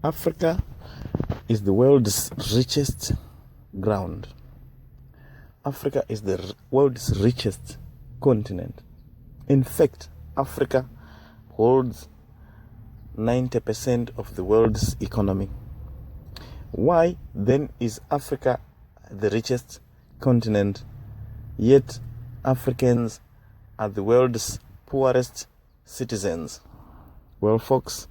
Africa is the world's richest ground. Africa is the world's richest continent. In fact, Africa holds 90% of the world's economy. Why then is Africa the richest continent, yet Africans are the world's poorest citizens? Well, folks,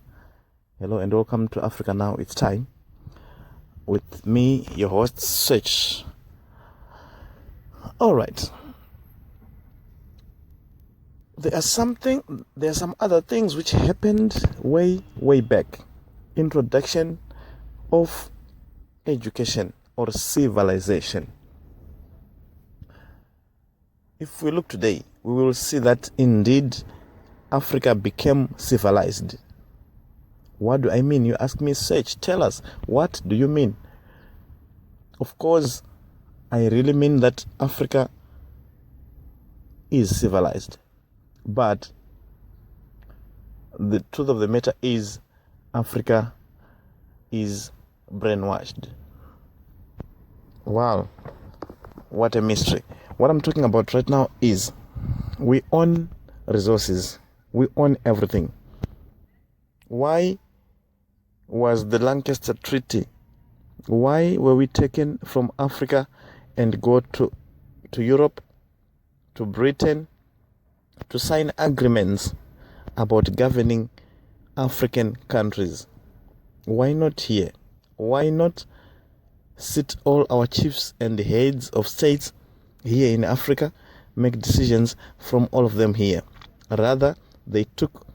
hello and welcome to Africa Now. It's time with me, your host, Search. All right. There are some other things which happened way back. Introduction of education or civilization. If we look today, we will see that indeed Africa became civilized. What do I mean? You ask me, Search, tell us, what do you mean? Of course, I really mean that Africa is civilized. But the truth of the matter is Africa is brainwashed. Wow, what a mystery. What I'm talking about right now is we own resources. We own everything. Why was the Lancaster Treaty? Why were we taken from Africa and go to Europe, to Britain, to sign agreements about governing African countries? Why not here? Why not sit all our chiefs and the heads of states here in Africa, make decisions from all of them here? Rather, they took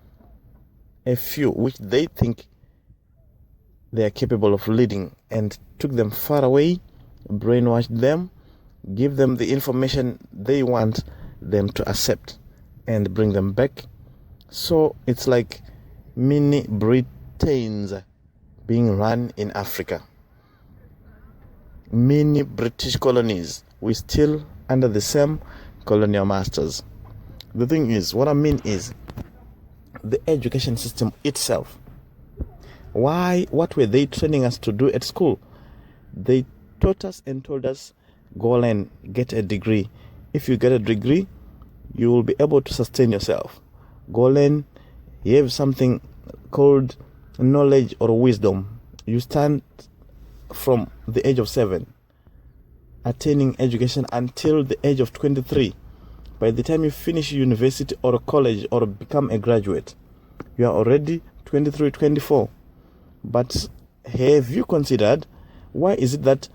a few which they think they are capable of leading and took them far away, brainwashed them, give them the information they want them to accept, and bring them back. So it's like mini Britons being run in Africa. Mini British colonies. We're still under the same colonial masters. The thing is, what I mean is the education system itself. What were they training us to do at school? They taught us and told us, go and get a degree. If you get a degree, you will be able to sustain yourself. Go learn, you have something called knowledge or wisdom. You stand from the age of 7, attaining education until the age of 23. By the time you finish university or college or become a graduate, you are already 23, 24. But have you considered, why is it that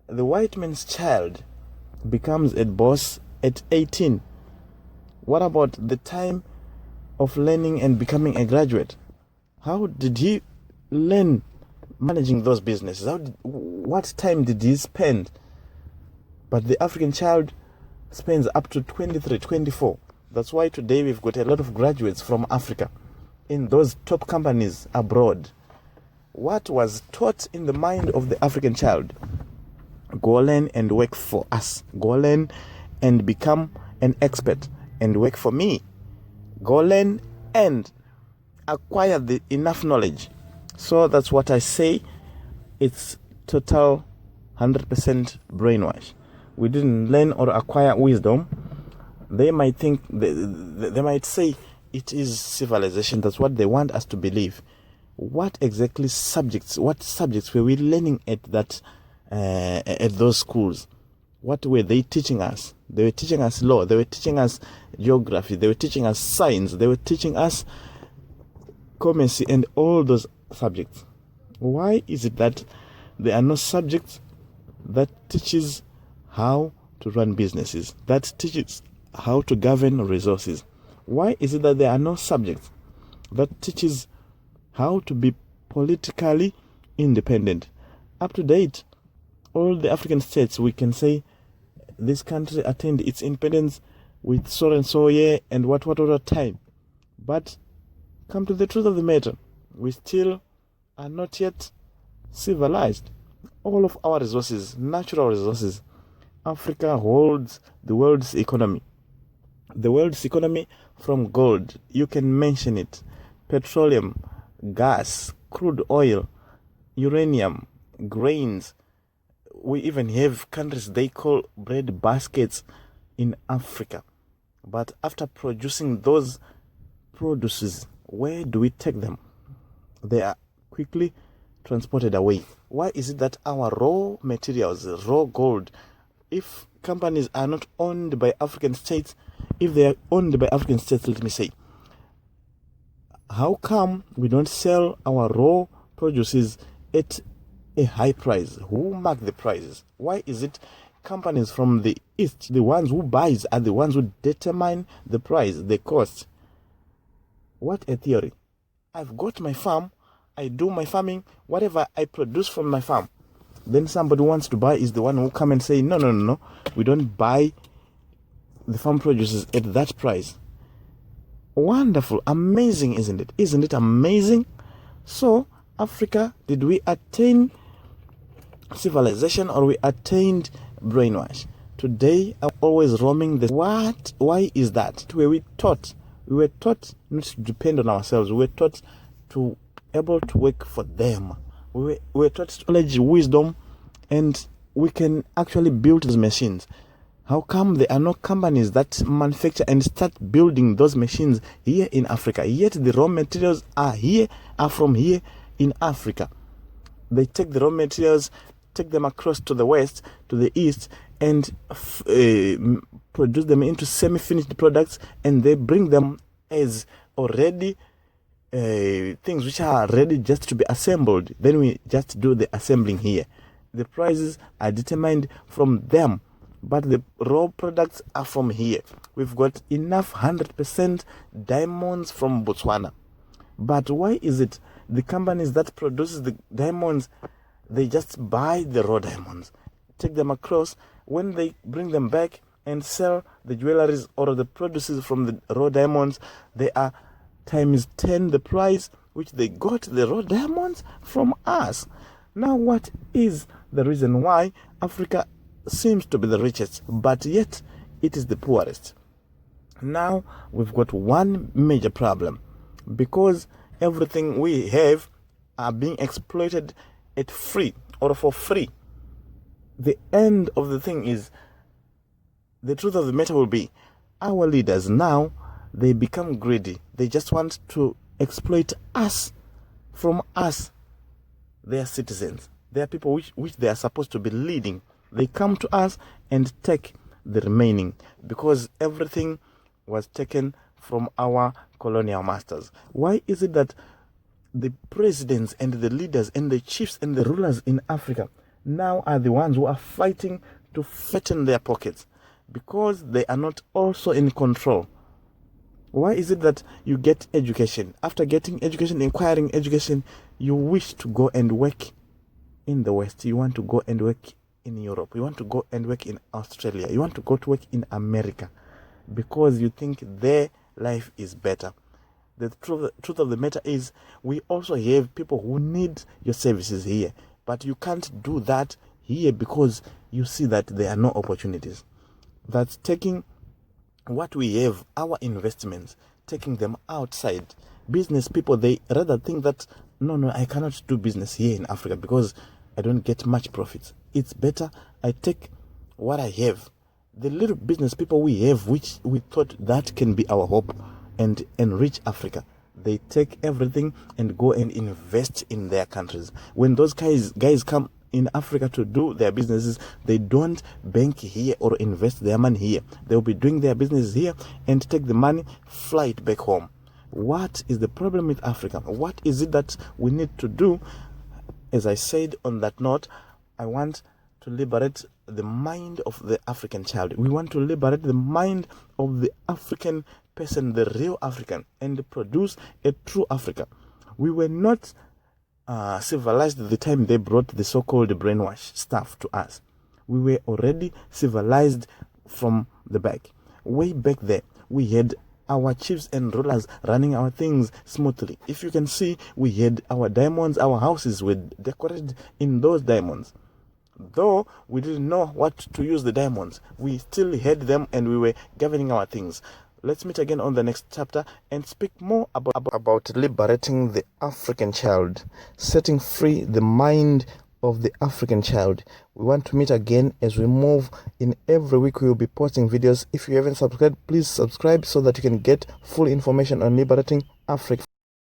the white man's child becomes a boss at 18? What about the time of learning and becoming a graduate? How did he learn managing those businesses? What time did he spend? But the African child spends up to 23, 24. That's why today we've got a lot of graduates from Africa in those top companies abroad. What was taught in the mind of the African child? Go learn and work for us. Go learn and become an expert and work for me. Go learn and acquire the enough knowledge. So that's what I say. It's total 100% brainwash. We didn't learn or acquire wisdom. They might think, they might say it is civilization. That's what they want us to believe. What subjects were we learning at those schools? What were they teaching us? They were teaching us law. They were teaching us geography. They were teaching us science. They were teaching us commerce and all those subjects. Why is it that there are no subjects that teaches how to run businesses, that teaches how to govern resources? Why is it that there are no subjects that teaches how to be politically independent? Up to date, all the African states, we can say this country attained its independence with so and so year and what time. But come to the truth of the matter, we still are not yet civilized. All of our resources, natural resources, Africa holds the world's economy. The world's economy from gold, you can mention it, petroleum, gas, crude oil, uranium, grains. We even have countries they call bread baskets in Africa. But after producing those produces, where do we take them? They are quickly transported away. Why is it that our raw materials, raw gold, if companies are not owned by African states, if they are owned by African states, let me say, how come we don't sell our raw produces at a high price? Who mark the prices? Why is it companies from the east, the ones who buys, are the ones who determine the price, the cost? What a theory. I've got my farm, I do my farming, whatever I produce from my farm. Then somebody wants to buy is the one who come and say, no, we don't buy the farm produces at that price. Wonderful, amazing, isn't it? Isn't it amazing? So, Africa, did we attain civilization or we attained brainwash? Today, I'm always roaming the what? Why is that? We were taught not to depend on ourselves. We were taught to able to work for them. We were taught knowledge, wisdom, and we can actually build those machines. How come there are no companies that manufacture and start building those machines here in Africa? Yet the raw materials are from here in Africa. They take the raw materials, take them across to the west, to the east, and produce them into semi-finished products, and they bring them as already things which are ready just to be assembled. Then we just do the assembling here. The prices are determined from them, but the raw products are from here. We've got enough 100% diamonds from Botswana. But why is it the companies that produce the diamonds, they just buy the raw diamonds, take them across, when they bring them back and sell the jewelries or the produces from the raw diamonds, they are times 10 the price which they got the raw diamonds from us. Now, what is the reason why Africa seems to be the richest, but yet it is the poorest? Now, we've got one major problem, because everything we have are being exploited at free or for free. The end of the thing is, the truth of the matter will be, our leaders now, they become greedy. They just want to exploit us, from us, their citizens. They are people which they are supposed to be leading. They come to us and take the remaining, because everything was taken from our colonial masters. Why is it that the presidents and the leaders and the chiefs and the rulers in Africa now are the ones who are fighting to fatten their pockets? Because they are not also in control. Why is it that you get education? After getting education, acquiring education, you wish to go and work in the West. You want to go and work in Europe. You want to go and work in Australia. You want to go to work in America, because you think their life is better. The truth of the matter is, we also have people who need your services here, but you can't do that here because you see that there are no opportunities. That's taking what we have, our investments, taking them outside. Business people, they rather think that, no, I cannot do business here in Africa because I don't get much profits. It's better I take what I have. The little business people we have, which we thought that can be our hope and enrich Africa, they take everything and go and invest in their countries. When those guys come in Africa to do their businesses, they don't bank here or invest their money here. They'll be doing their business here and take the money, fly it back home. What is the problem with Africa? What is it that we need to do? As I said on that note, I want to liberate the mind of the African child. We want to liberate the mind of the African person, the real African, and produce a true Africa. We were not civilized at the time they brought the so-called brainwash stuff to us. We were already civilized from the back. Way back there, we had our chiefs and rulers running our things smoothly. If you can see, we had our diamonds, our houses were decorated in those diamonds. Though we didn't know what to use the diamonds, we still had them and we were governing our things. Let's meet again on the next chapter and speak more about liberating the African child, setting free the mind of the African child. We want to meet again as we move. In every week we will be posting videos. If you haven't subscribed, please subscribe so that you can get full information on liberating Africa.